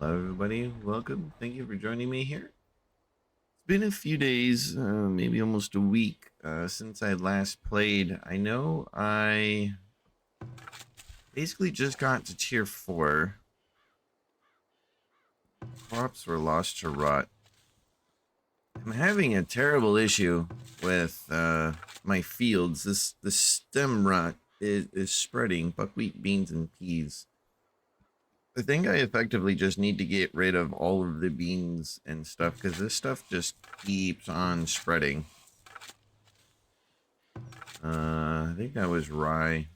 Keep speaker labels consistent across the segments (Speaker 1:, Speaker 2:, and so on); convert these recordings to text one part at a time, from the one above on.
Speaker 1: Hello, everybody. Welcome. Thank you for joining me here. It's been a few days, maybe almost a week, since I last played. I know I basically just got to tier 4. Crops were lost to rot. I'm having a terrible issue with my fields. The stem rot is spreading buckwheat, beans, and peas. I think I effectively just need to get rid of all of the beans and stuff because this stuff just keeps on spreading. I think that was rye.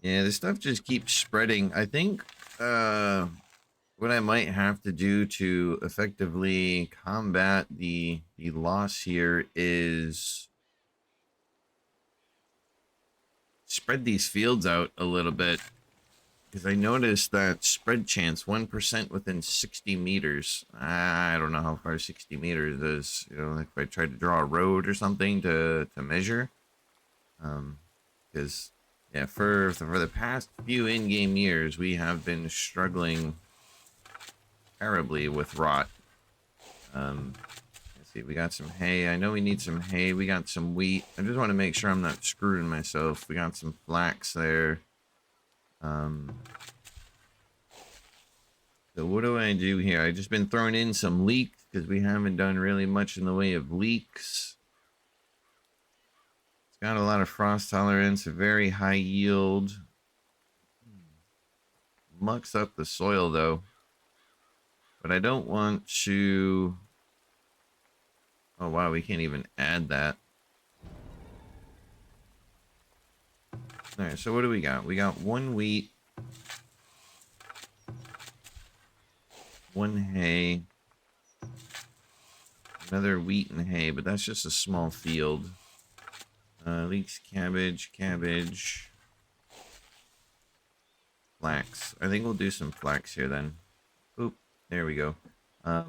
Speaker 1: Yeah, this stuff just keeps spreading. I think what I might have to do to effectively combat the loss here is spread these fields out a little bit. Because I noticed that spread chance 1% within 60 meters. I don't know how far 60 meters is. You know, like if I tried to draw a road or something to measure. Because yeah, for the past few in-game years, we have been struggling terribly with rot. Let's see, we got some hay. I know we need some hay. We got some wheat. I just want to make sure I'm not screwing myself. We got some flax there. So what do I do here? I've just been throwing in some leeks because we haven't done really much in the way of leeks. It's got a lot of frost tolerance, a very high yield. Mucks up the soil though. But I don't want to... Oh wow, we can't even add that. Alright, so what do we got? We got one wheat. One hay. Another wheat and hay, but that's just a small field. Leeks, cabbage, cabbage. Flax. I think we'll do some flax here then. Oop, there we go. I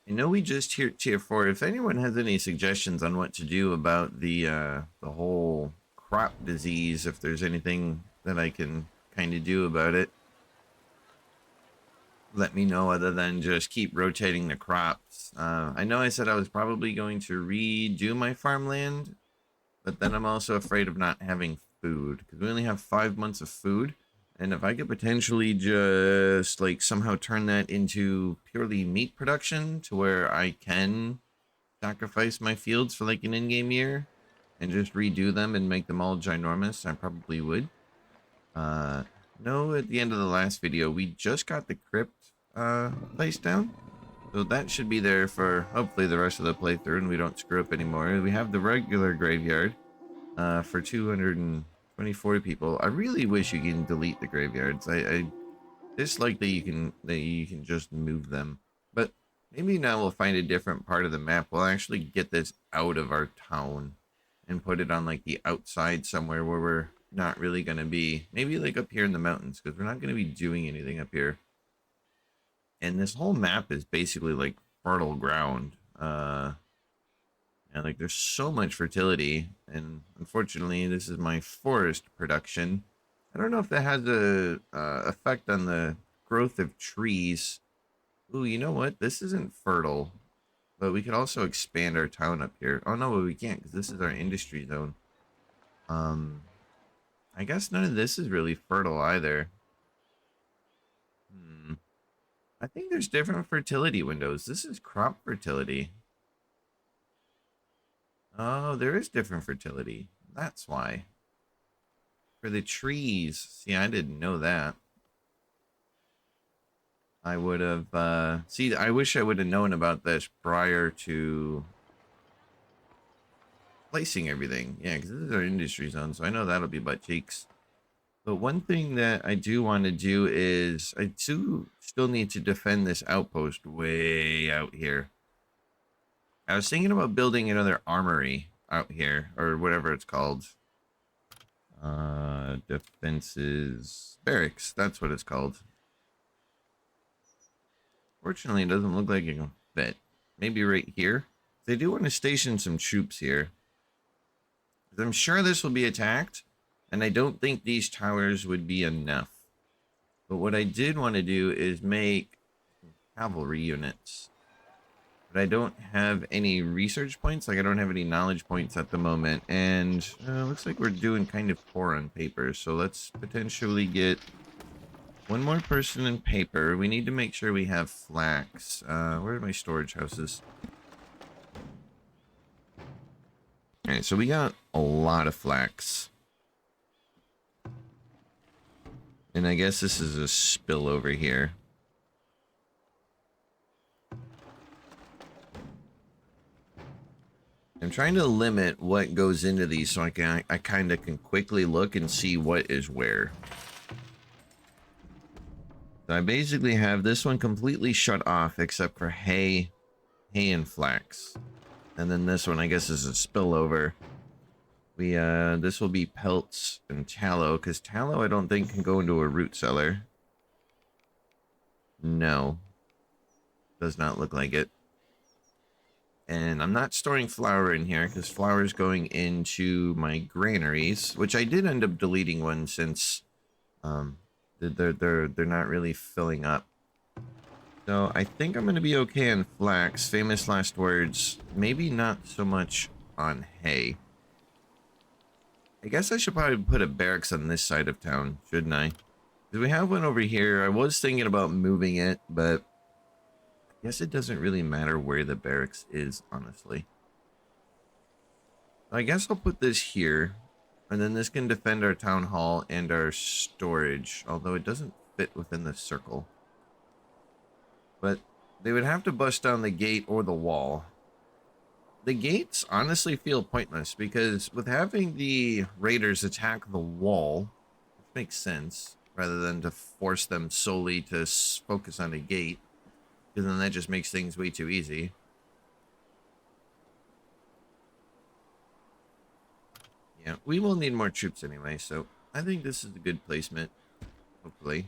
Speaker 1: know we just tier 4. If anyone has any suggestions on what to do about the whole crop disease, if there's anything that I can kind of do about it, let me know other than just keep rotating the crops. I know I said I was probably going to redo my farmland, but then I'm also afraid of not having food because we only have 5 months of food. And if I could potentially just like somehow turn that into purely meat production to where I can sacrifice my fields for like an in-game year and just redo them and make them all ginormous, I probably would. No, at the end of the last video, we just got the crypt place down. So that should be there for hopefully the rest of the playthrough and we don't screw up anymore. We have the regular graveyard for 224 people. I really wish you can delete the graveyards. I dislike that you can just move them. But maybe now we'll find a different part of the map. We'll actually get this out of our town and put it on like the outside somewhere where we're not really going to be. Maybe like up here in the mountains because we're not going to be doing anything up here. And this whole map is basically like fertile ground. And like there's so much fertility, and unfortunately this is my forest production. I don't know if that has a effect on the growth of trees. Ooh, you know what? This isn't fertile, but we could also expand our town up here. Oh no, but we can't because this is our industry zone. I guess none of this is really fertile either. I think there's different fertility windows. This is crop fertility. Oh, there is different fertility. That's why. For the trees. See, I didn't know that. I would have, see, I wish I would have known about this prior to placing everything. Yeah, because this is our industry zone, so I know that'll be butt cheeks. But one thing that I do want to do is I do still need to defend this outpost way out here. I was thinking about building another armory out here, or whatever it's called. Defenses barracks, that's what it's called. Fortunately, it doesn't look like it can fit. Maybe right here. They do want to station some troops here. I'm sure this will be attacked, and I don't think these towers would be enough. But what I did want to do is make cavalry units. But I don't have any research points. Like, I don't have any knowledge points at the moment. And looks like we're doing kind of poor on paper. So let's potentially get one more person in paper. We need to make sure we have flax. Where are my storage houses? All right, so we got a lot of flax. And I guess this is a spill over here. I'm trying to limit what goes into these so I kind of can quickly look and see what is where. So I basically have this one completely shut off except for hay and flax. And then this one I guess is a spillover. This will be pelts and tallow, because tallow I don't think can go into a root cellar. No. Does not look like it. And I'm not storing flour in here because flour is going into my granaries, which I did end up deleting one since they're not really filling up. So I think I'm gonna be okay on flax. Famous last words. Maybe not so much on hay. I guess I should probably put a barracks on this side of town, shouldn't I? Because we have one over here. I was thinking about moving it, but I guess it doesn't really matter where the barracks is, honestly. I guess I'll put this here, and then this can defend our town hall and our storage, although it doesn't fit within the circle. But they would have to bust down the gate or the wall. The gates honestly feel pointless because with having the raiders attack the wall, which makes sense, rather than to force them solely to focus on a gate, because then that just makes things way too easy. Yeah, we will need more troops anyway, so I think this is a good placement, hopefully.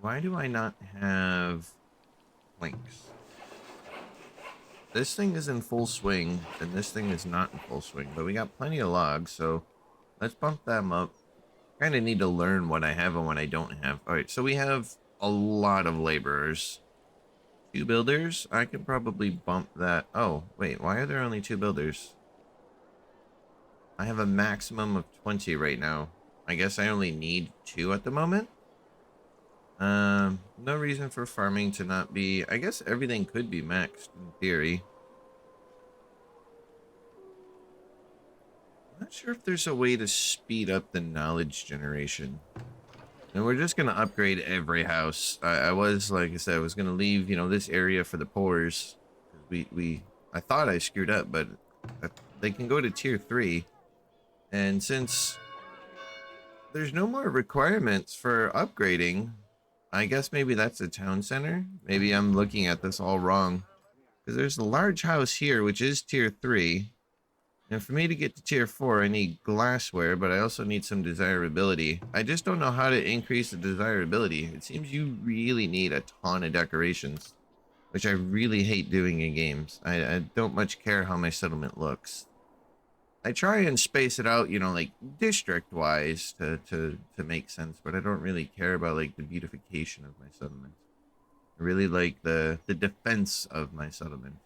Speaker 1: Why do I not have planks? This thing is in full swing, and this thing is not in full swing, but we got plenty of logs, so let's bump them up. Kind of need to learn what I have and what I don't have. All right, so we have a lot of laborers. 2 builders? I could probably bump that. Oh, wait, why are there only 2 builders? I have a maximum of 20 right now. I guess I only need 2 at the moment. No reason for farming to not be. I guess everything could be maxed in theory. I'm not sure if there's a way to speed up the knowledge generation. And we're just gonna upgrade every house. I was, like I said, I was gonna leave, you know, this area for the poors. I thought I screwed up, but they can go to tier 3. And since there's no more requirements for upgrading, I guess maybe that's a town center. Maybe I'm looking at this all wrong. Because there's a large house here, which is tier 3. And for me to get to tier 4, I need glassware, but I also need some desirability. I just don't know how to increase the desirability. It seems you really need a ton of decorations, which I really hate doing in games. I don't much care how my settlement looks. I try and space it out, you know, like district-wise to make sense, but I don't really care about like the beautification of my settlement. I really like the defense of my settlement.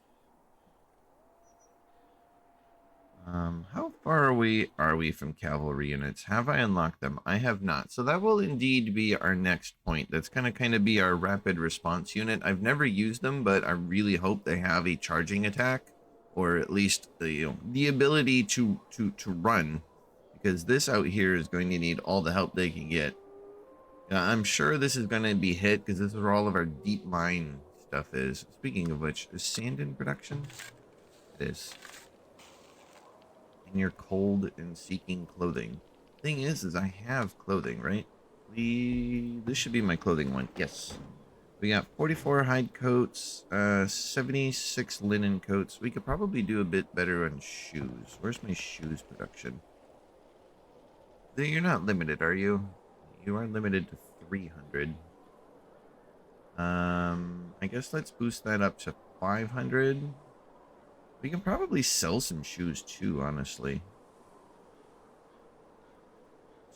Speaker 1: How far are we from cavalry units? Have I unlocked them? I have not. So that will indeed be our next point. That's gonna kind of be our rapid response unit. I've never used them, but I really hope they have a charging attack, or at least the ability to run, because this out here is going to need all the help they can get. I'm sure this is going to be hit because this is where all of our deep mine stuff is. Speaking of which, is sand in production? It is. And you're cold and seeking clothing. Thing is I have clothing, right? This should be my clothing one. Yes. We got 44 hide coats, 76 linen coats. We could probably do a bit better on shoes. Where's my shoes production? You're not limited, are you? You are limited to 300. I guess let's boost that up to 500. We can probably sell some shoes too, honestly.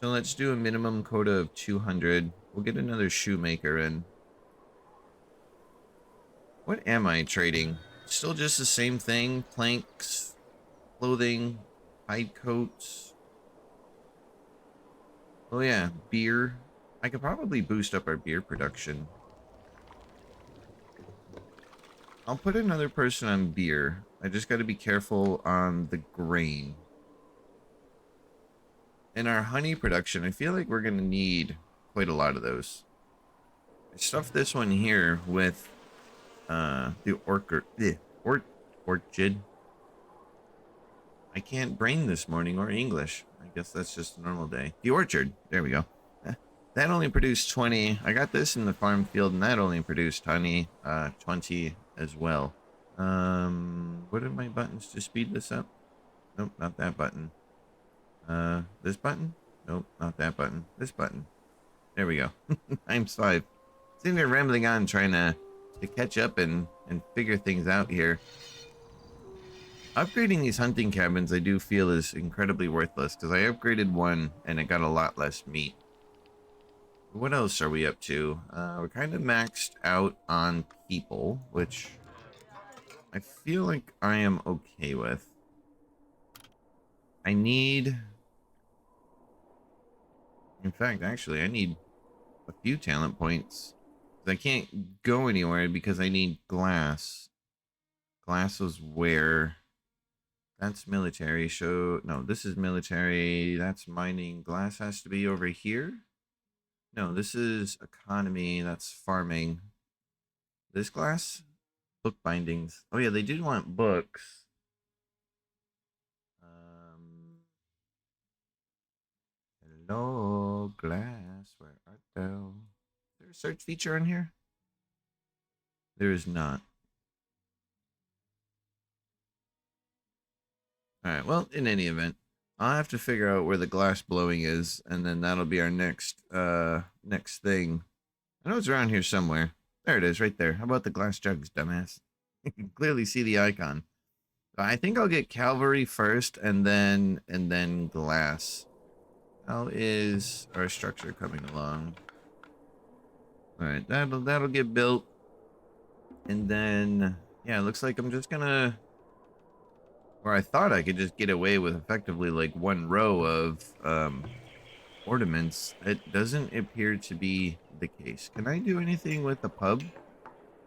Speaker 1: So let's do a minimum quota of 200. We'll get another shoemaker in. What am I trading? Still just the same thing. Planks, clothing, hide coats. Oh yeah, beer. I could probably boost up our beer production. I'll put another person on beer. I just got to be careful on the grain. In our honey production, I feel like we're going to need quite a lot of those. I stuffed this one here with the orchid. I can't brain this morning or English. I guess that's just a normal day. The orchard. There we go. That only produced 20. I got this in the farm field, and that only produced honey, 20 as well. What are my buttons to speed this up? Nope, not that button. This button? Nope, not that button. This button. There we go. Times 5. Sitting there rambling on, trying to catch up and figure things out here. Upgrading these hunting cabins I do feel is incredibly worthless because I upgraded one and it got a lot less meat. What else are we up to? We're kind of maxed out on people, which I feel like I am okay with. I need... In fact, actually, I need a few talent points. I can't go anywhere because I need glass. Glass was where... That's military. So, no, this is military. That's mining. Glass has to be over here. No, this is economy. That's farming. This glass? Book bindings. Oh, yeah, they did want books. Hello, glass. Where art thou? Is there a search feature on here? There is not. Alright, well, in any event, I'll have to figure out where the glass blowing is, and then that'll be our next thing. I know it's around here somewhere. There it is, right there. How about the glass jugs, dumbass? You can clearly see the icon. I think I'll get cavalry first, and then glass. How is our structure coming along? Alright, that'll get built. And then, yeah, it looks like I'm just gonna... Or I thought I could just get away with effectively like one row of ornaments. It doesn't appear to be the case. Can I do anything with the pub?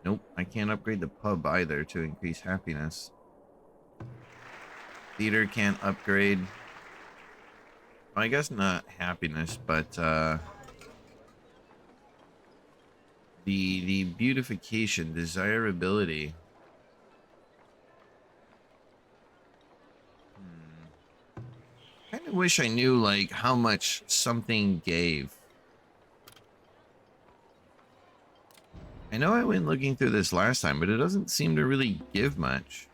Speaker 1: Nope, I can't upgrade the pub either to increase happiness. Theater can't upgrade. Well, I guess not happiness, but the beautification, desirability. Kind of wish I knew like how much something gave. I know I went looking through this last time, but it doesn't seem to really give much.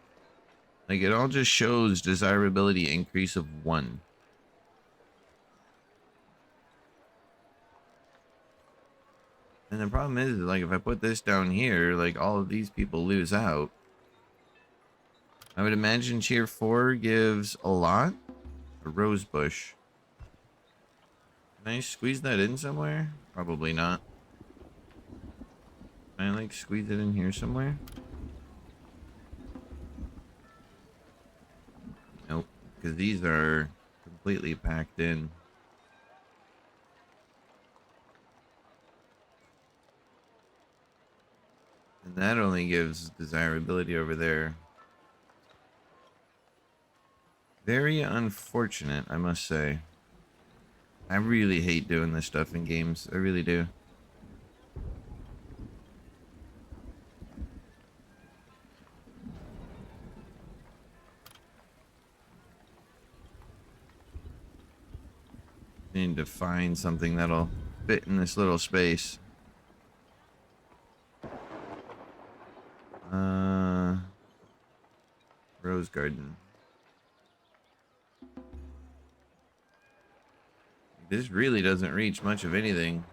Speaker 1: Like it all just shows desirability increase of 1. And the problem is like if I put this down here, like all of these people lose out. I would imagine tier 4 gives a lot. A rose bush. Can I squeeze that in somewhere? Probably not. Can I like squeeze it in here somewhere? Nope, because these are completely packed in. And that only gives desirability over there. Very unfortunate, I must say. I really hate doing this stuff in games. I really do. Need to find something that'll fit in this little space. Rose garden. This really doesn't reach much of anything.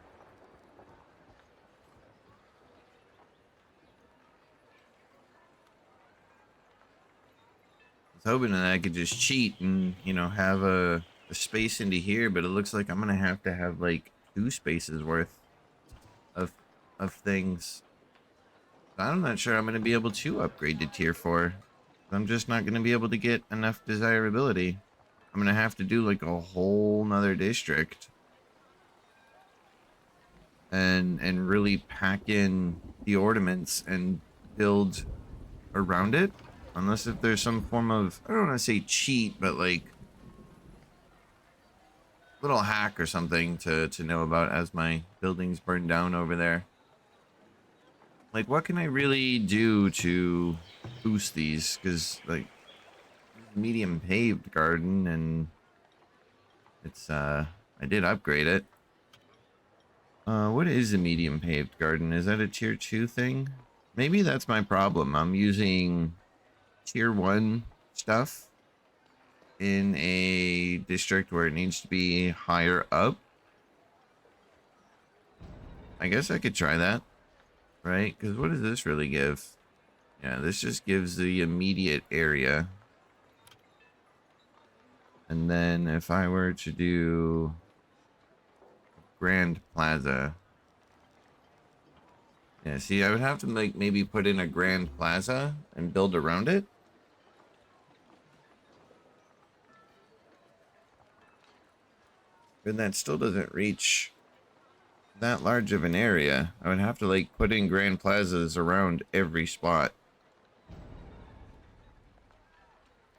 Speaker 1: I was hoping that I could just cheat and, you know, have a a space into here, but it looks like I'm gonna have to have like 2 spaces worth of things. I'm not sure I'm gonna be able to upgrade to tier 4. I'm just not gonna be able to get enough desirability. I'm gonna have to do like a whole nother district and really pack in the ornaments and build around it. Unless if there's some form of, I don't want to say cheat, but like little hack or something to know about as my buildings burn down over there. Like, what can I really do to boost these? Because like medium paved garden, and it's I did upgrade it. What is a medium paved garden? Is that a tier 2 thing? Maybe that's my problem. I'm using tier 1 stuff in a district where it needs to be higher up. I guess I could try that, right? Because what does this really give? Yeah, this just gives the immediate area. And then if I were to do Grand Plaza, yeah, see, I would have to like maybe put in a Grand Plaza and build around it. But that still doesn't reach that large of an area. I would have to like put in Grand Plazas around every spot.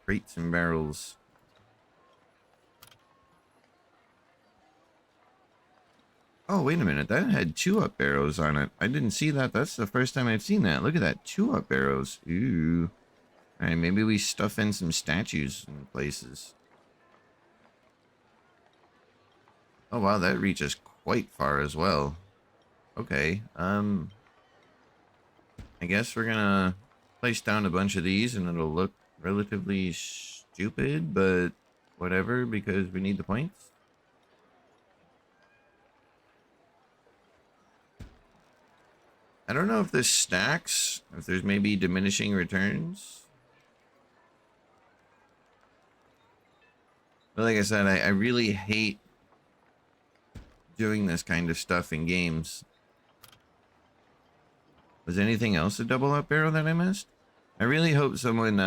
Speaker 1: Crates and barrels. Oh, wait a minute. That had 2-up arrows on it. I didn't see that. That's the first time I've seen that. Look at that. 2-up arrows. Ooh. All right, maybe we stuff in some statues in places. Oh, wow. That reaches quite far as well. Okay. I guess we're gonna place down a bunch of these and it'll look relatively stupid, but whatever, because we need the points. I don't know if this stacks, if there's maybe diminishing returns. But like I said, I really hate doing this kind of stuff in games. Was anything else a double up arrow that I missed? I really hope someone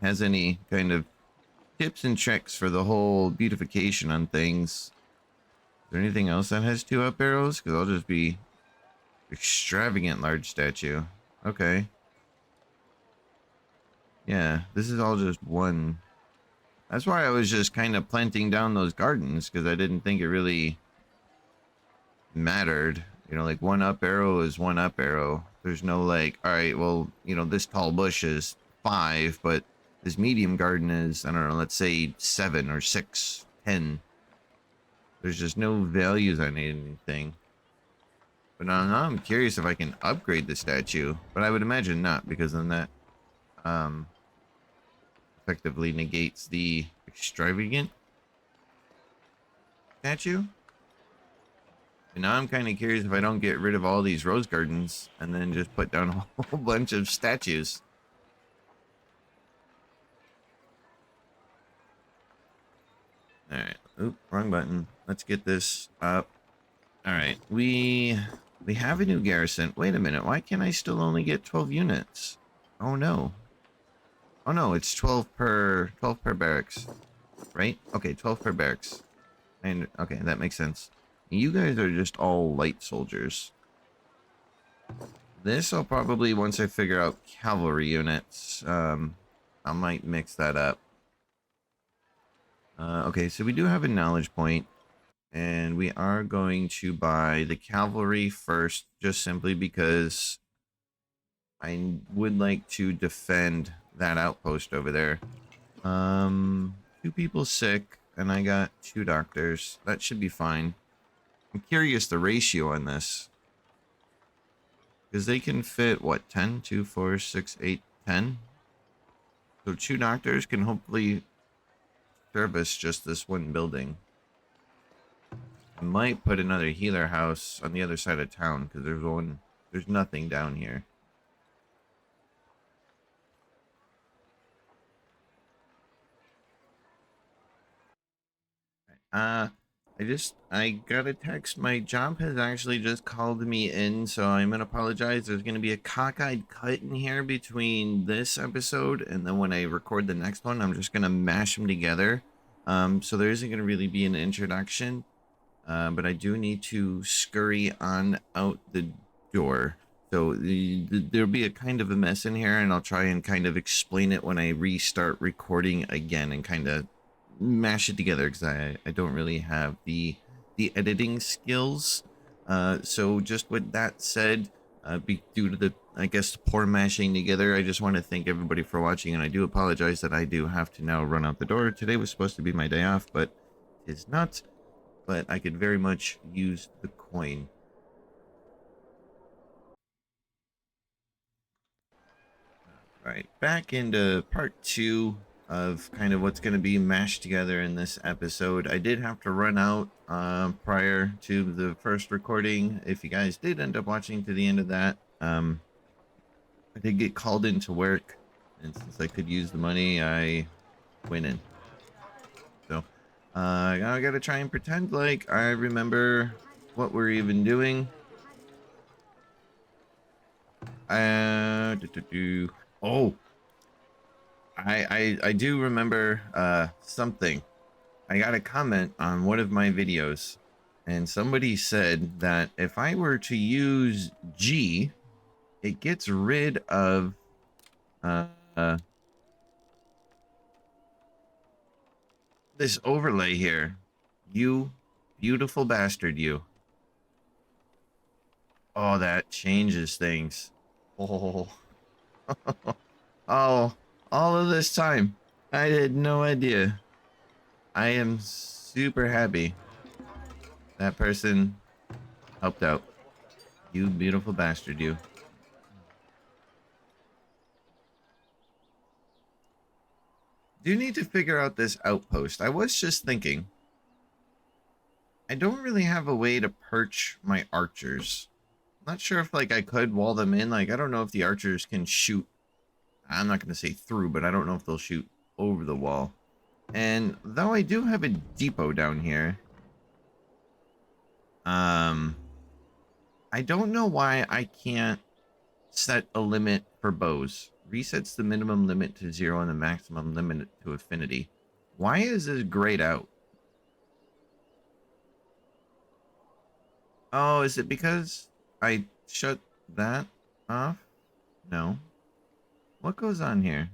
Speaker 1: has any kind of tips and tricks for the whole beautification on things. Is there anything else that has 2-up arrows? Because I'll just be extravagant large statue. Okay. Yeah, this is all just one. That's why I was just kind of planting down those gardens, because I didn't think it really mattered. You know, like 1-up arrow is 1-up arrow. There's no like, all right, well, you know, this tall bush is 5, but this medium garden is, I don't know, let's say 7 or 6, 10. There's just no values on anything. But now I'm curious if I can upgrade the statue, but I would imagine not, because then that um effectively negates the extravagant statue. And now I'm kind of curious if I don't get rid of all these rose gardens and then just put down a whole bunch of statues. All right. Oop, wrong button. Let's get this up. All right. We have a new garrison. Wait a minute. Why can't I still only get 12 units? Oh no. Oh no, it's 12 per barracks. Right? Okay, 12 per barracks. And okay, that makes sense. You guys are just all light soldiers. This I'll probably, once I figure out cavalry units, I might mix that up. Okay, so we do have a knowledge point, and we are going to buy the cavalry first, just simply because I would like to defend that outpost over there. 2 people sick, and I got 2 doctors. That should be fine. I'm curious the ratio on this. Because they can fit, what, 10, 2, 4, 6, 8, 10? So 2 doctors can hopefully service just this one building. I might put another healer house on the other side of town, because there's nothing down here. I got a text. My job has actually just called me in, so I'm gonna apologize. There's gonna be a cockeyed cut in here between this episode and then when I record the next one, I'm just gonna mash them together. So there isn't gonna really be an introduction, but I do need to scurry on out the door. So there'll be a kind of a mess in here, and I'll try and kind of explain it when I restart recording again and kind of mash it together because I don't really have the editing skills. So just with that said, due to the I guess poor mashing together, I just want to thank everybody for watching, and I do apologize that I do have to now run out the door. Today was supposed to be my day off, but it's not. But I could very much use the coin. All right, back into part 2 of kind of what's going to be mashed together in this episode. I did have to run out prior to the first recording. If you guys did end up watching to the end of that, I did get called into work, and since I could use the money, I went in. So I gotta try and pretend like I remember what we're even doing. Oh, I do remember something. I got a comment on one of my videos, and somebody said that if I were to use G, it gets rid of uh, uh, this overlay here. You beautiful bastard, you. Oh, that changes things. Oh, oh, all of this time, I had no idea. I am super happy that person helped out. You beautiful bastard, you. Do need to figure out this outpost. I was just thinking, I don't really have a way to perch my archers. Not sure if like I could wall them in. Like I don't know if the archers can shoot. I'm not going to say through, but I don't know if they'll shoot over the wall. And though I do have a depot down here, I don't know why I can't set a limit for bows. Resets the minimum limit to 0 and the maximum limit to affinity. Why is this grayed out? Oh, is it because I shut that off? No. What goes on here?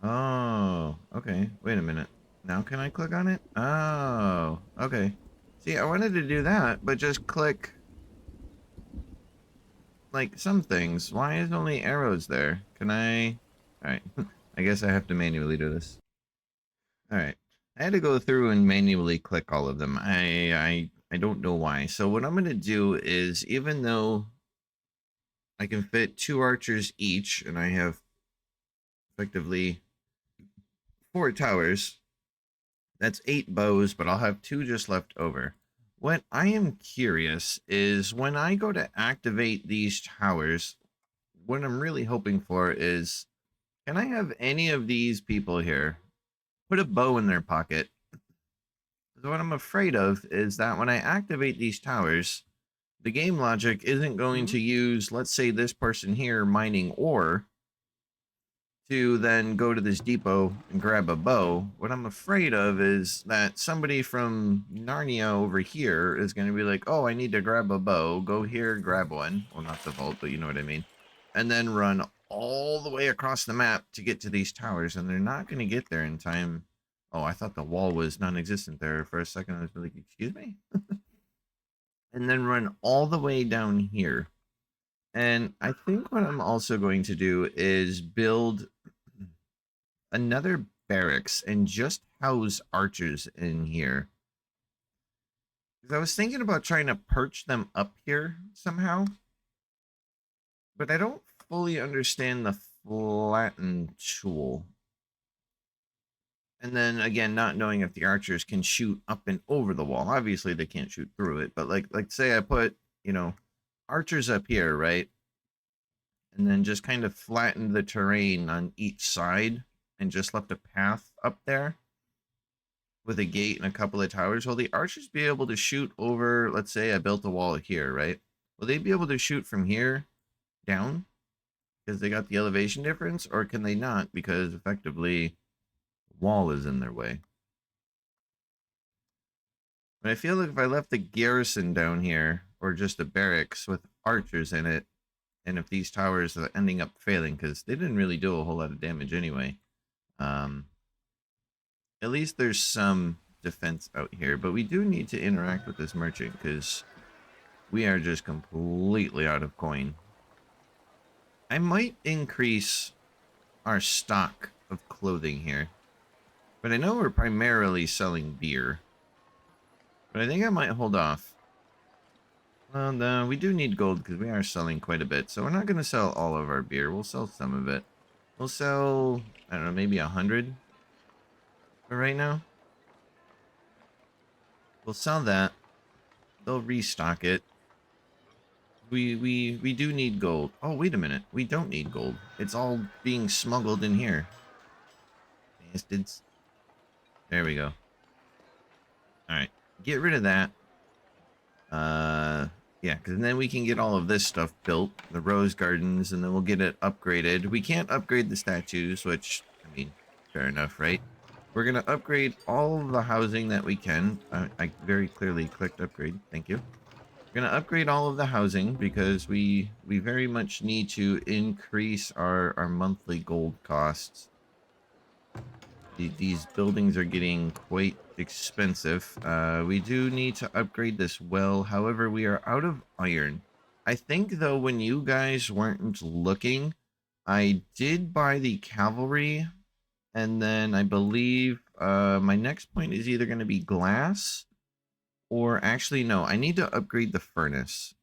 Speaker 1: Oh, okay. Wait a minute. Now can I click on it? Oh, okay. See, I wanted to do that, but just click like some things. Why is only arrows there? Can I? All right. I guess I have to manually do this. All right. I had to go through and manually click all of them. I don't know why. So what I'm going to do is, even though I can fit 2 archers each, and I have effectively 4 towers, that's 8 bows, but I'll have 2 just left over. What I am curious is when I go to activate these towers, what I'm really hoping for is, can I have any of these people here put a bow in their pocket? What I'm afraid of is that when I activate these towers, the game logic isn't going to use, let's say, this person here mining ore to then go to this depot and grab a bow. What I'm afraid of is that somebody from Narnia over here is going to be like, oh, I need to grab a bow. Go here, grab one. Well, not the vault, but you know what I mean. And then run all the way across the map to get to these towers, and they're not going to get there in time. Oh, I thought the wall was non-existent there for a second. I was like, excuse me? And then run all the way down here. And I think what I'm also going to do is build another barracks and just house archers in here. Because I was thinking about trying to perch them up here somehow. But I don't fully understand the flatten tool. And then again, not knowing if the archers can shoot up and over the wall. Obviously they can't shoot through it, but like say I put, you know, archers up here, right? And then just kind of flatten the terrain on each side. and just left a path up there with a gate and a couple of towers, will the archers be able to shoot over, let's say I built a wall here, right? Will they be able to shoot from here down because they got the elevation difference, or can they not because effectively wall is in their way? But I feel like if I left the garrison down here, or just a barracks with archers in it, and if these towers are ending up failing, because they didn't really do a whole lot of damage anyway, um, at least there's some defense out here. But we do need to interact with this merchant, because we are just completely out of coin. I might increase our stock of clothing here, but I know we're primarily selling beer. But I think I might hold off. Well, no, we do need gold because we are selling quite a bit. So we're not going to sell all of our beer. We'll sell some of it. We'll sell, I don't know, maybe 100 for right now. We'll sell that. They'll restock it. We do need gold. Oh, wait a minute. We don't need gold. It's all being smuggled in here. Bastards. There we go. Alright. Get rid of that. Yeah, because then we can get all of this stuff built, the rose gardens, and then we'll get it upgraded. We can't upgrade the statues, which, I mean, fair enough, right? We're going to upgrade all of the housing that we can. I very clearly clicked upgrade. Thank you. We're going to upgrade all of the housing because we very much need to increase our monthly gold costs. These buildings are getting quite expensive. We do need to upgrade this well. However, we are out of iron. I think, though, when you guys weren't looking, I did buy the cavalry. And then I believe my next point is either going to be glass or actually, no, I need to upgrade the furnace.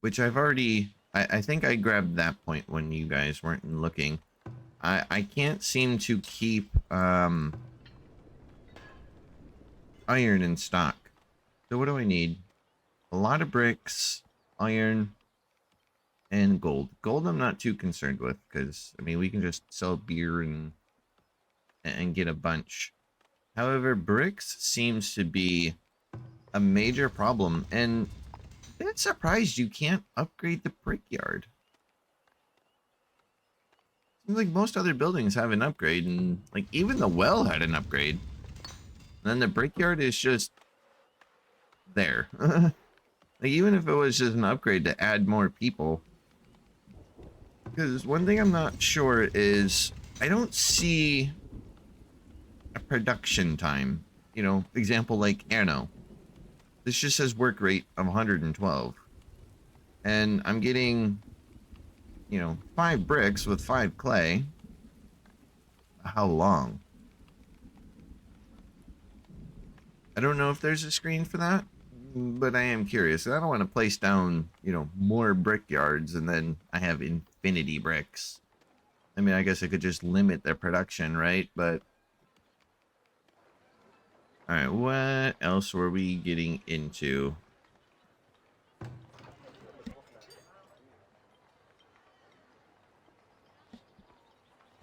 Speaker 1: Which I've already, I think I grabbed that point when you guys weren't looking. I can't seem to keep iron in stock. So what do I need? A lot of bricks, iron, and gold. Gold I'm not too concerned with because, I mean, we can just sell beer and get a bunch. However, bricks seems to be a major problem, and I'm surprised you can't upgrade the brickyard. Seems like most other buildings have an upgrade, and like even the well had an upgrade. And then the brickyard is just there. Like even if it was just an upgrade to add more people. Because one thing I'm not sure is I don't see a production time. You know, example like Anno. This just says work rate of 112. And I'm getting, you know, 5 bricks with 5 clay. How long? I don't know if there's a screen for that, but I am curious. I don't want to place down, you know, more brickyards and then I have infinity bricks. I mean, I guess I could just limit their production, right? But all right, what else were we getting into?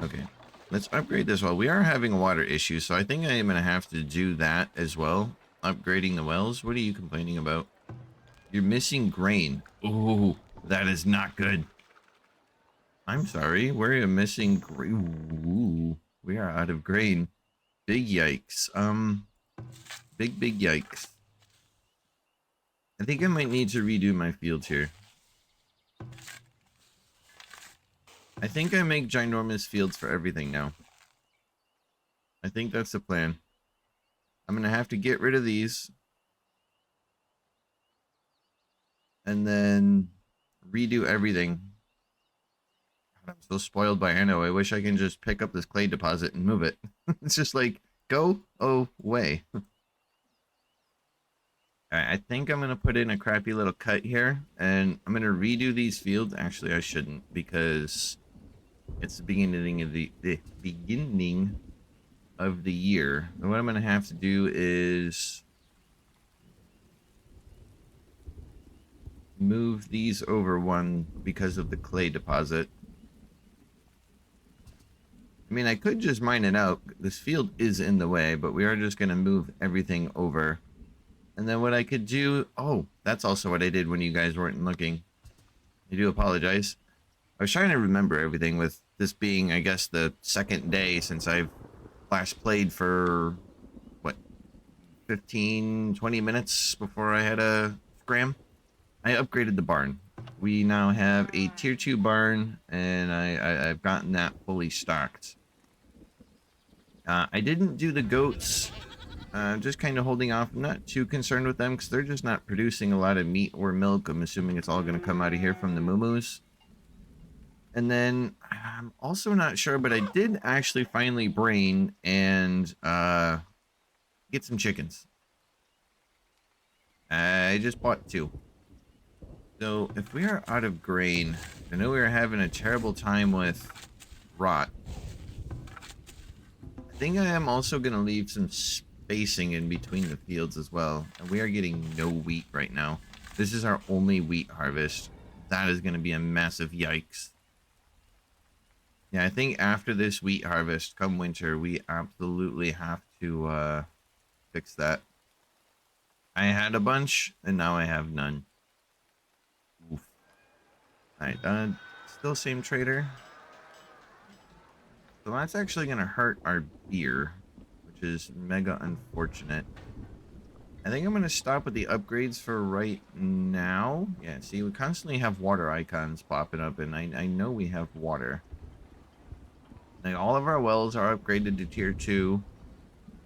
Speaker 1: Okay, let's upgrade this well. We are having a water issue, so I think I am going to have to do that as well. Upgrading the wells. What are you complaining about? You're missing grain. Ooh, that is not good. I'm sorry, we're missing grain. Ooh, we are out of grain. Big yikes. Big yikes. I think I might need to redo my fields here. I think I make ginormous fields for everything now. I think that's the plan. I'm gonna have to get rid of these. And then redo everything. God, I'm so spoiled by Anno. I wish I can just pick up this clay deposit and move it. It's just like, go away. Alright, I think I'm gonna put in a crappy little cut here. And I'm gonna redo these fields. Actually, I shouldn't because it's the beginning of the beginning of the year. And what I'm gonna have to do is move these over one because of the clay deposit. I mean, I could just mine it out. This field is in the way, but we are just going to move everything over. And then what I could do... Oh, that's also what I did when you guys weren't looking. I do apologize. I was trying to remember everything with this being, I guess, the second day since I've last played for, what, 15, 20 minutes before I had a scram. I upgraded the barn. We now have a tier 2 barn, and I've gotten that fully stocked. I didn't do the goats. Just kind of holding off. I'm not too concerned with them because they're just not producing a lot of meat or milk. I'm assuming it's all going to come out of here from the moo-moos. And then I'm also not sure, but I did actually finally brain and get some chickens. I just bought 2. So if we are out of grain, I know we are having a terrible time with rot. I think I am also going to leave some spacing in between the fields as well. And we are getting no wheat right now. This is our only wheat harvest. That is going to be a massive yikes. Yeah, I think after this wheat harvest, come winter, we absolutely have to fix that. I had a bunch, and now I have none. Oof. Alright, still same trader. So that's actually going to hurt our beer, which is mega unfortunate. I think I'm going to stop with the upgrades for right now. Yeah, see, we constantly have water icons popping up, and I know we have water. Like, all of our wells are upgraded to tier 2.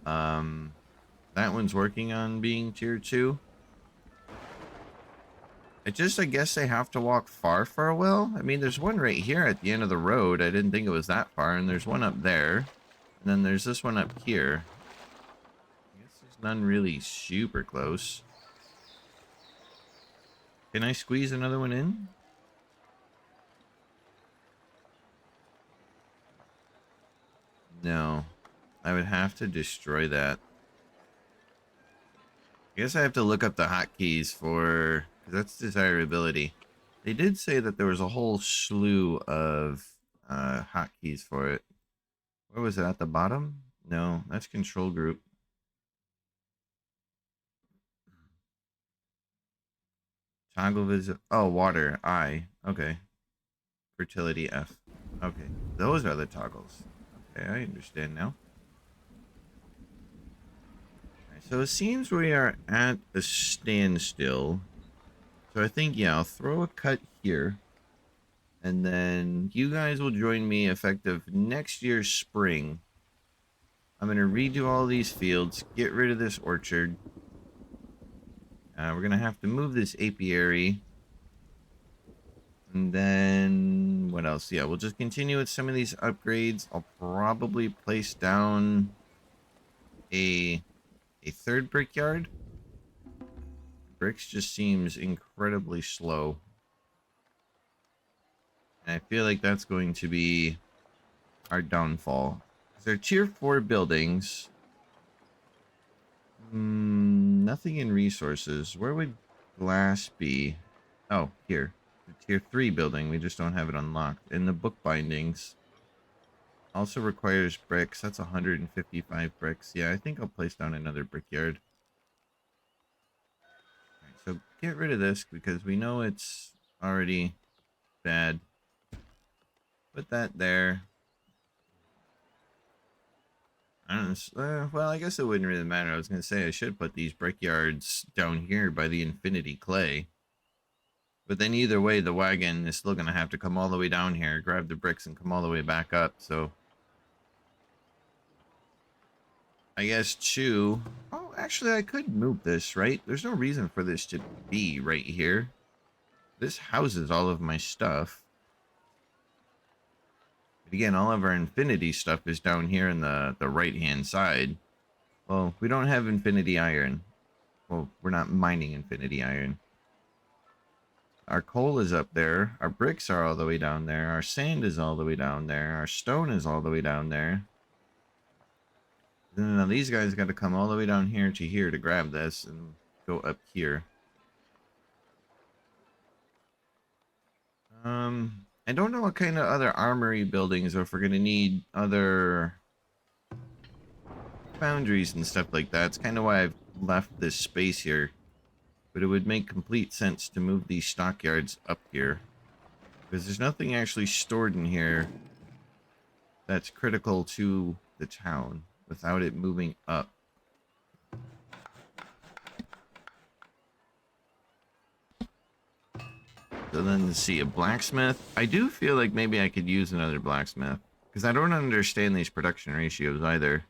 Speaker 1: That one's working on being tier 2. I guess they have to walk far for a well. I mean, there's one right here at the end of the road. I didn't think it was that far. And there's one up there. And then there's this one up here. I guess there's none really super close. Can I squeeze another one in? No. I would have to destroy that. I guess I have to look up the hotkeys for... because that's desirability. They did say that there was a whole slew of hotkeys for it. Where was it? At the bottom? No, that's control group. Toggle visit. Oh, water. I. Okay. Fertility F. Okay. Those are the toggles. Okay, I understand now. Right, so it seems we are at a standstill. So I think, yeah, I'll throw a cut here. And then you guys will join me effective next year's spring. I'm going to redo all these fields, get rid of this orchard. We're going to have to move this apiary. And then what else? Yeah, we'll just continue with some of these upgrades. I'll probably place down a third brickyard. Bricks just seems incredibly slow. And I feel like that's going to be our downfall. They're tier 4 buildings. Nothing in resources. Where would glass be? Oh, here. The tier 3 building. We just don't have it unlocked. In the book bindings. Also requires bricks. That's 155 bricks. Yeah, I think I'll place down another brickyard. Alright, so get rid of this because we know it's already bad. Put that there. Well, I guess it wouldn't really matter. I was going to say I should put these brickyards down here by the infinity clay. But then either way, the wagon is still going to have to come all the way down here, grab the bricks, and come all the way back up. So I guess 2. Oh, actually, I could move this, right? There's no reason for this to be right here. This houses all of my stuff. But again, all of our infinity stuff is down here in the right-hand side. Well, we don't have infinity iron. Well, we're not mining infinity iron. Our coal is up there. Our bricks are all the way down there. Our sand is all the way down there. Our stone is all the way down there. Now these guys got to come all the way down here to grab this and go up here. I don't know what kind of other armory buildings, or if we're going to need other foundries and stuff like that. It's kind of why I've left this space here. But it would make complete sense to move these stockyards up here, because there's nothing actually stored in here that's critical to the town without it moving up. So then to see a blacksmith. I do feel like maybe I could use another blacksmith, because I don't understand these production ratios either.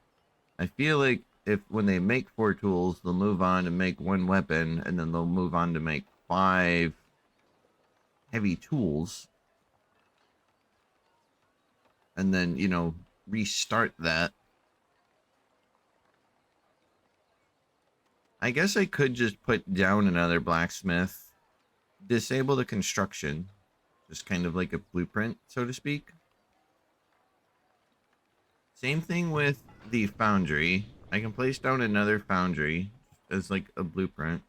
Speaker 1: I feel like if when they make 4 tools, they'll move on to make 1 weapon, and then they'll move on to make 5 heavy tools. And then, you know, restart that. I guess I could just put down another blacksmith, disable the construction, just kind of like a blueprint, so to speak. Same thing with the foundry. I can place down another foundry as like a blueprint.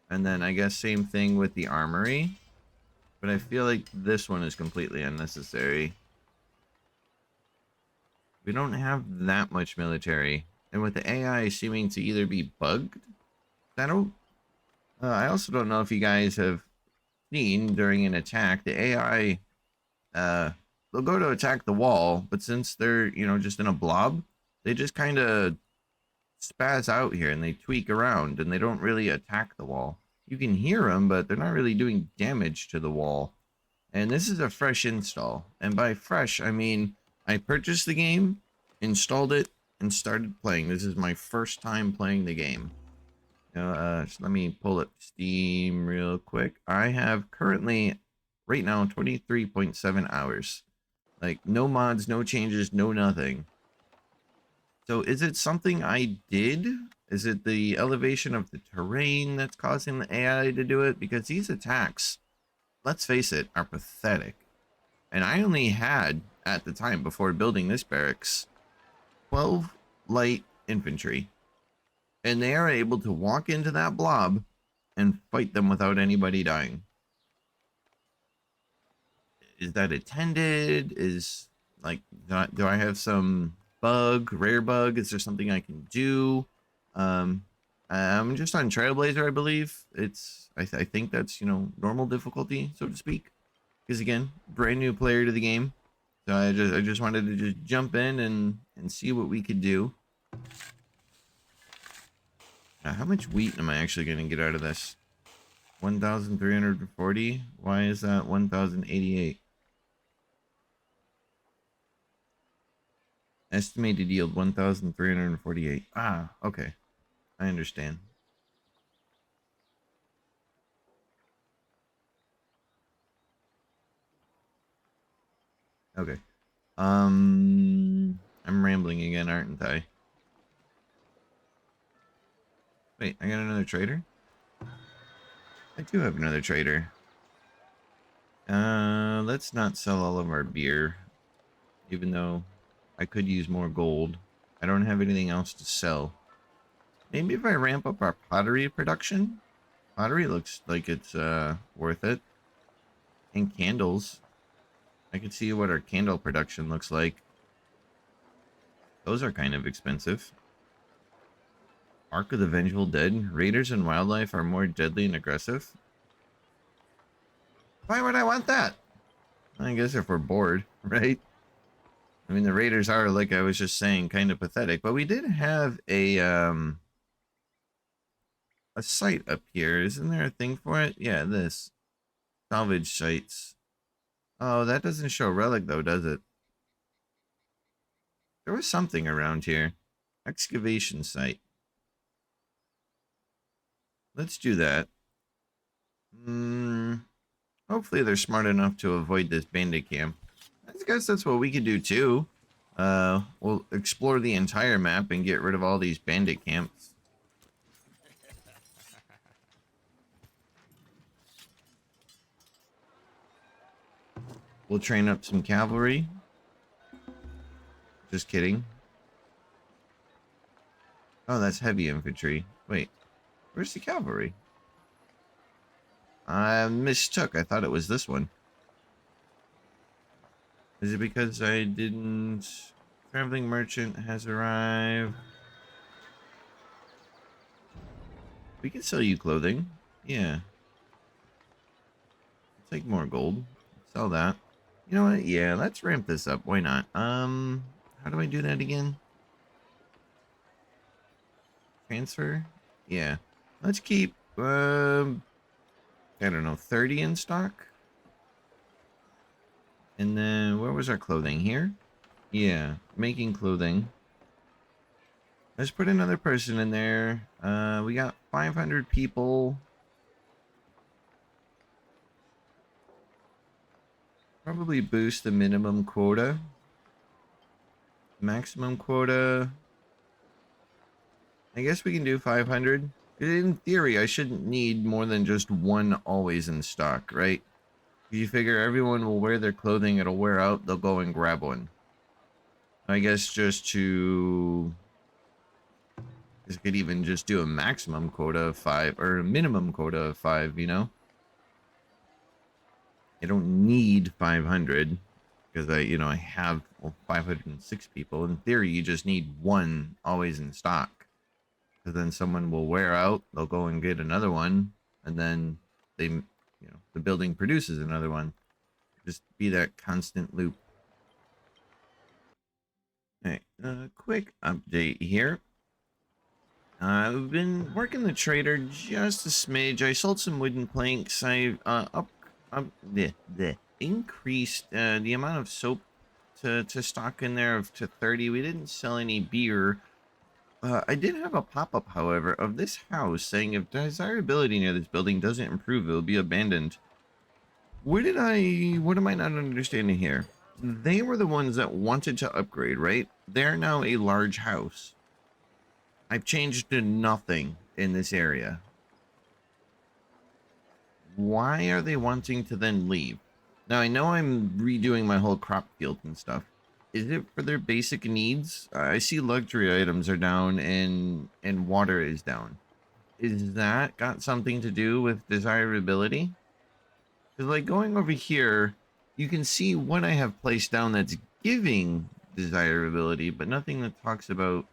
Speaker 1: And then I guess same thing with the armory. But I feel like this one is completely unnecessary. We don't have that much military. And with the AI seeming to either be bugged, I also don't know if you guys have seen during an attack, the AI, they'll go to attack the wall, but since they're, you know, just in a blob, they just kind of spaz out here and they tweak around and they don't really attack the wall. You can hear them, but they're not really doing damage to the wall. And this is a fresh install. And by fresh, I mean, I purchased the game, installed it, and started playing. This is my first time playing the game. So let me pull up Steam real quick. I have currently, right now, 23.7 hours. Like, no mods, no changes, no nothing. So is it something I did? Is it the elevation of the terrain that's causing the AI to do it? Because these attacks, let's face it, are pathetic. And I only had, at the time, before building this barracks, 12 light infantry. And they are able to walk into that blob and fight them without anybody dying. Is that attended? Is, like, do I have some bug, rare bug? Is there something I can do? I'm just on Trailblazer, I believe. It's, I think that's, you know, normal difficulty, so to speak. Because again, brand new player to the game. So I just wanted to just jump in and see what we could do. Now, how much wheat am I actually going to get out of this? 1,340? Why is that 1,088? Estimated yield 1,348. Ah, okay. I understand. Okay. I'm rambling again, aren't I? Wait, I got another trader? I do have another trader. Let's not sell all of our beer, even though I could use more gold. I don't have anything else to sell. Maybe if I ramp up our pottery production? Pottery looks like it's worth it. And candles. I can see what our candle production looks like. Those are kind of expensive. Ark of the Vengeful Dead. Raiders and wildlife are more deadly and aggressive. Why would I want that? I guess if we're bored, right? I mean, the raiders are, like I was just saying, kind of pathetic. But we did have a site up here. Isn't there a thing for it? Yeah, this. Salvage sites. Oh, that doesn't show relic, though, does it? There was something around here. Excavation site. Let's do that. Hopefully they're smart enough to avoid this bandit camp. I guess that's what we could do, too. We'll explore the entire map and get rid of all these bandit camps. We'll train up some cavalry. Just kidding. Oh, that's heavy infantry. Wait, where's the cavalry? I mistook. I thought it was this one. Is it because I didn't... Traveling merchant has arrived. We can sell you clothing. Yeah. I'll take more gold. Sell that. You know what? Yeah, let's ramp this up. Why not? How do I do that again? Transfer? Yeah. Let's keep, I don't know, 30 in stock? And then, where was our clothing? Here? Yeah, making clothing. Let's put another person in there. We got 500 people. Probably boost the minimum quota. Maximum quota. I guess we can do 500. In theory, I shouldn't need more than just one always in stock, right? You figure everyone will wear their clothing, it'll wear out, they'll go and grab one. I guess just to... This could even just do a maximum quota of 5, or a minimum quota of 5, you know? I don't need 500, because I have 506 people. In theory, you just need one always in stock. Because then someone will wear out, they'll go and get another one, and then the building produces another one. Just be that constant loop. Alright, quick update here. I've been working the trader just a smidge. I sold some wooden planks. I increased the amount of soap to stock in there to 30. We didn't sell any beer. I did have a pop-up, however, of this house saying if desirability near this building doesn't improve, it will be abandoned. What am I not understanding here? They were the ones that wanted to upgrade, right? They're now a large house. I've changed to nothing in this area. Why are they wanting to then leave? Now, I know I'm redoing my whole crop field and stuff. Is it for their basic needs? I see luxury items are down and water is down. Is that got something to do with desirability? Because like going over here, you can see what I have placed down that's giving desirability, but nothing that talks about,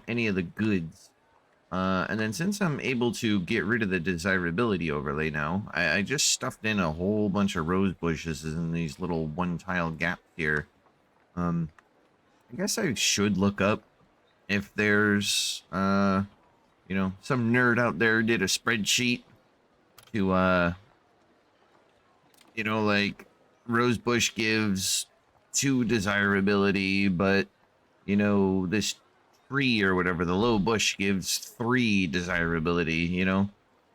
Speaker 1: any of the goods. And then since I'm able to get rid of the desirability overlay now, I just stuffed in a whole bunch of rose bushes in these little one tile gaps here. I guess I should look up if there's, some nerd out there did a spreadsheet to, like rosebush gives 2 desirability, but this tree or whatever, the low bush gives 3 desirability,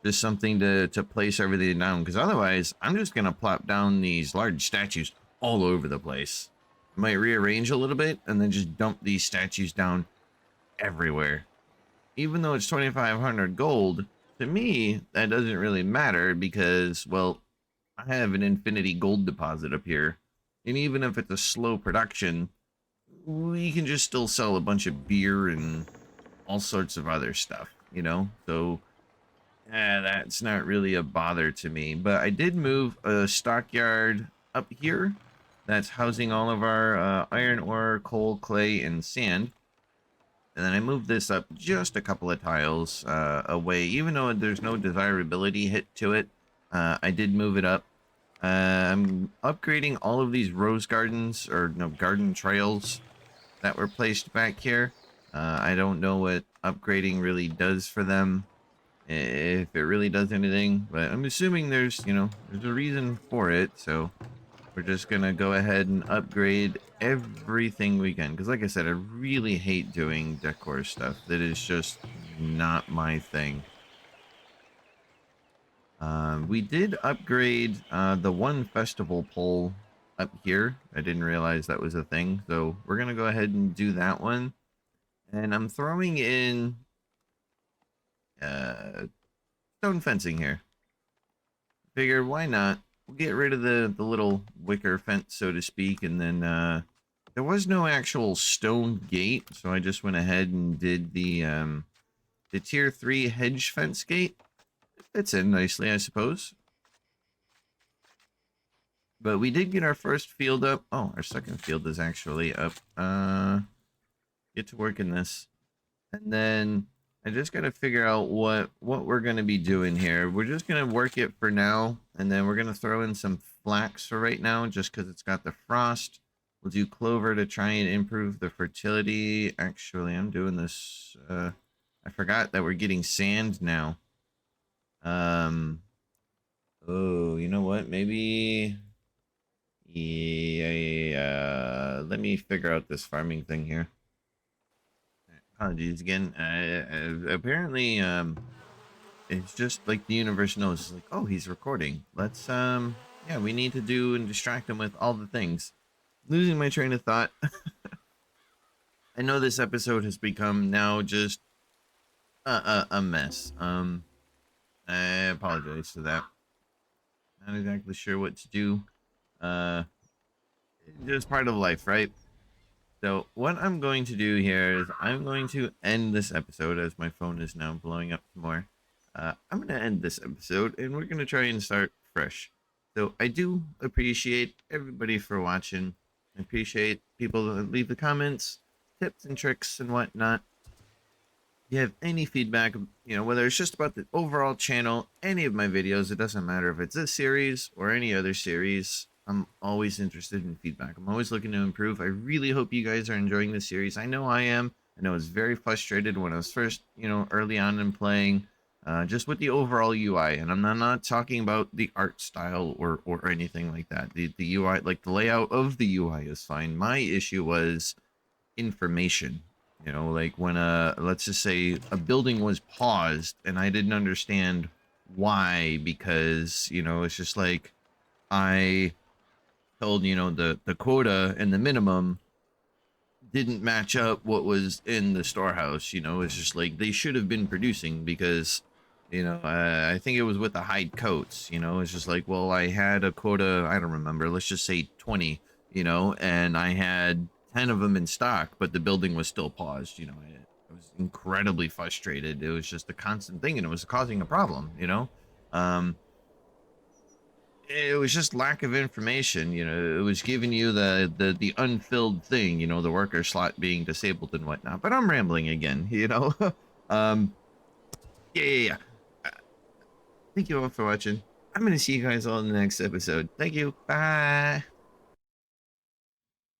Speaker 1: just something to place everything down, because otherwise I'm just gonna plop down these large statues all over the place. I might rearrange a little bit and then just dump these statues down everywhere. Even though it's 2,500 gold, to me that doesn't really matter because, well, I have an infinity gold deposit up here, and even if it's a slow production, we can just still sell a bunch of beer and all sorts of other stuff, So, that's not really a bother to me. But I did move a stockyard up here that's housing all of our iron ore, coal, clay, and sand. And then I moved this up just a couple of tiles away, even though there's no desirability hit to it. I did move it up. I'm upgrading all of these rose gardens, or no, garden trails that were placed back here. I don't know what upgrading really does for them, if it really does anything, but I'm assuming there's a reason for it, so we're just gonna go ahead and upgrade everything we can, because like I said, I really hate doing decor stuff. That is just not my thing. We did upgrade the one festival pole up here. I didn't realize that was a thing, so we're gonna go ahead and do that one. And I'm throwing in stone fencing here. Figure why not? We'll get rid of the little wicker fence, so to speak, and then there was no actual stone gate, so I just went ahead and did the tier 3 hedge fence gate. It fits in nicely, I suppose. But we did get our first field up. Oh, our second field is actually up. Get to work in this. And then I just got to figure out what we're going to be doing here. We're just going to work it for now, and then we're going to throw in some flax for right now just because it's got the frost. We'll do clover to try and improve the fertility. Actually, I'm doing this. I forgot that we're getting sand now. Um, oh, you know what? Maybe. Yeah, let me figure out this farming thing here. Apologies again. Apparently, it's just like the universe knows. It's like, oh, he's recording. Let's, yeah, we need to do and distract him with all the things. Losing my train of thought. I know this episode has become now just a mess. I apologize for that. Not exactly sure what to do. Uh, just part of life, right? So what I'm going to do here is I'm going to end this episode as my phone is now blowing up some more. I'm going to end this episode and we're going to try and start fresh. So I do appreciate everybody for watching. I appreciate people that leave the comments, tips and tricks and whatnot. If you have any feedback, whether it's just about the overall channel, any of my videos, it doesn't matter if it's this series or any other series. I'm always interested in feedback. I'm always looking to improve. I really hope you guys are enjoying this series. I know I am. I know I was very frustrated when I was first, early on in playing, just with the overall UI. And I'm not talking about the art style or anything like that. The UI, like the layout of the UI is fine. My issue was information. Like when let's just say a building was paused and I didn't understand why, because it's just like I told the quota and the minimum didn't match up what was in the storehouse. It's just like they should have been producing, because I think it was with the hide coats. It's just like, well, I had a quota, I don't remember, let's just say 20, and I had 10 of them in stock, but the building was still paused. I was incredibly frustrated. It was just a constant thing and it was causing a problem. um it was just lack of information. It was giving you the unfilled thing, the worker slot being disabled and whatnot. But I'm rambling again. um yeah. Uh, Thank you all for watching. I'm gonna see you guys all in the next episode. Thank you. Bye.